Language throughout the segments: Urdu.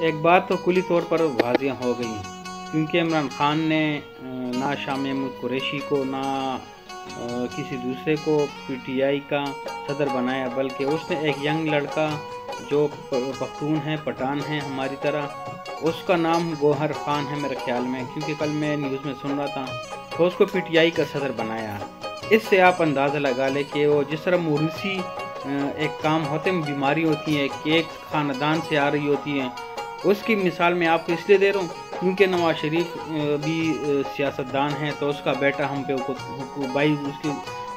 ایک بات تو کلی طور پر واضح ہو گئی، کیونکہ عمران خان نے نہ شاہ محمود قریشی کو نہ کسی دوسرے کو پی ٹی آئی کا صدر بنایا، بلکہ اس نے ایک ینگ لڑکا جو پختون ہے، پٹھان ہے ہماری طرح، اس کا نام گوہر خان ہے میرے خیال میں، کیونکہ کل میں نیوز میں سن رہا تھا، تو اس کو پی ٹی آئی کا صدر بنایا۔ اس سے آپ اندازہ لگا لیں کہ وہ جس طرح موریثی ایک کام ہوتے ہیں، بیماری ہوتی ہے کہ ایک خاندان سے آ رہی ہوتی ہے، اس کی مثال میں آپ کو اس لیے دے رہا ہوں کیونکہ نواز شریف بھی سیاستدان ہے، تو اس کا بیٹا ہم پہ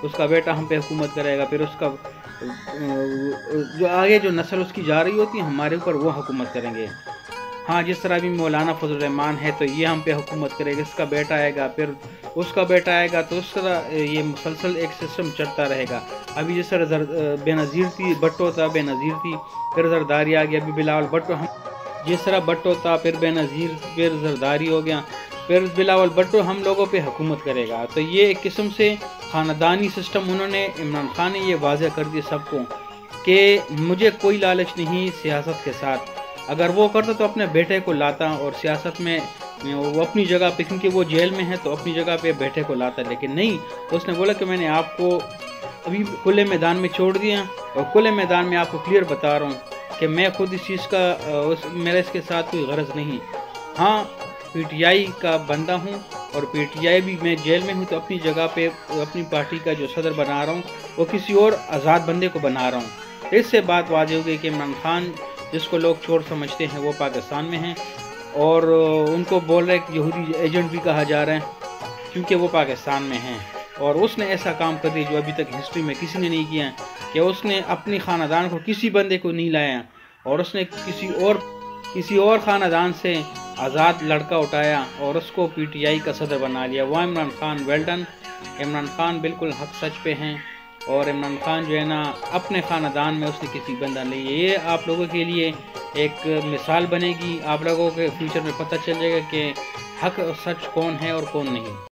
اس کا بیٹا ہم پہ حکومت کرے گا، پھر اس کا جو آگے جو نسل اس کی جا رہی ہوتی ہے ہمارے اوپر وہ حکومت کریں گے۔ ہاں، جس طرح بھی مولانا فضل الرحمان ہے تو یہ ہم پہ حکومت کرے گا، اس کا بیٹا آئے گا، پھر اس کا بیٹا آئے گا، تو اس طرح یہ مسلسل ایک سسٹم چلتا رہے گا۔ ابھی جس طرح بے نظیر تھی، بھٹو تھا، بے نظیر تھی، پھر زرداری آ گیا، ابھی بلاول بھٹو، جس طرح بھٹو تھا، پھر بے نظیر، پھر زرداری ہو گیا، پھر بلاول بھٹو ہم لوگوں پہ حکومت کرے گا۔ تو یہ ایک قسم سے خاندانی سسٹم انہوں نے، عمران خان نے یہ واضح کر دیا سب کو کہ مجھے کوئی لالچ نہیں سیاست کے ساتھ۔ اگر وہ کرتا تو اپنے بیٹے کو لاتا اور سیاست میں وہ اپنی جگہ پہ، کیونکہ وہ جیل میں ہے تو اپنی جگہ پہ بیٹے کو لاتا، لیکن نہیں، اس نے بولا کہ میں نے آپ کو ابھی کھلے میدان میں چھوڑ دیا، اور کھلے میدان میں آپ کو کلیئر بتا رہا ہوں کہ میں خود اس چیز کا میرا اس کے ساتھ کوئی غرض نہیں۔ ہاں، پی ٹی آئی کا بندہ ہوں، اور پی ٹی آئی بھی میں جیل میں ہوں تو اپنی جگہ پہ اپنی پارٹی کا جو صدر بنا رہا ہوں وہ کسی اور آزاد بندے کو بنا رہا ہوں۔ اس سے بات واضح ہو گئی کہ عمران خان، جس کو لوگ چور سمجھتے ہیں، وہ پاکستان میں ہیں، اور ان کو بول رہے کہ یہودی ایجنٹ بھی کہا جا رہا ہے کیونکہ وہ پاکستان میں ہیں۔ اور اس نے ایسا کام کر دیا جو ابھی تک ہسٹری میں کسی نے نہیں کیا، کہ اس نے اپنی خاندان کو کسی بندے کو نہیں لایا، اور اس نے کسی اور خاندان سے آزاد لڑکا اٹھایا اور اس کو پی ٹی آئی کا صدر بنا لیا۔ وہ عمران خان ویل ڈن، عمران خان بالکل حق سچ پہ ہیں، اور عمران خان جو ہے نا، اپنے خاندان میں اس نے کسی بندہ نہیں ہے۔ یہ آپ لوگوں کے لیے ایک مثال بنے گی، آپ لوگوں کے فیوچر میں پتہ چل جائے گا کہ حق اور سچ کون ہے اور کون نہیں۔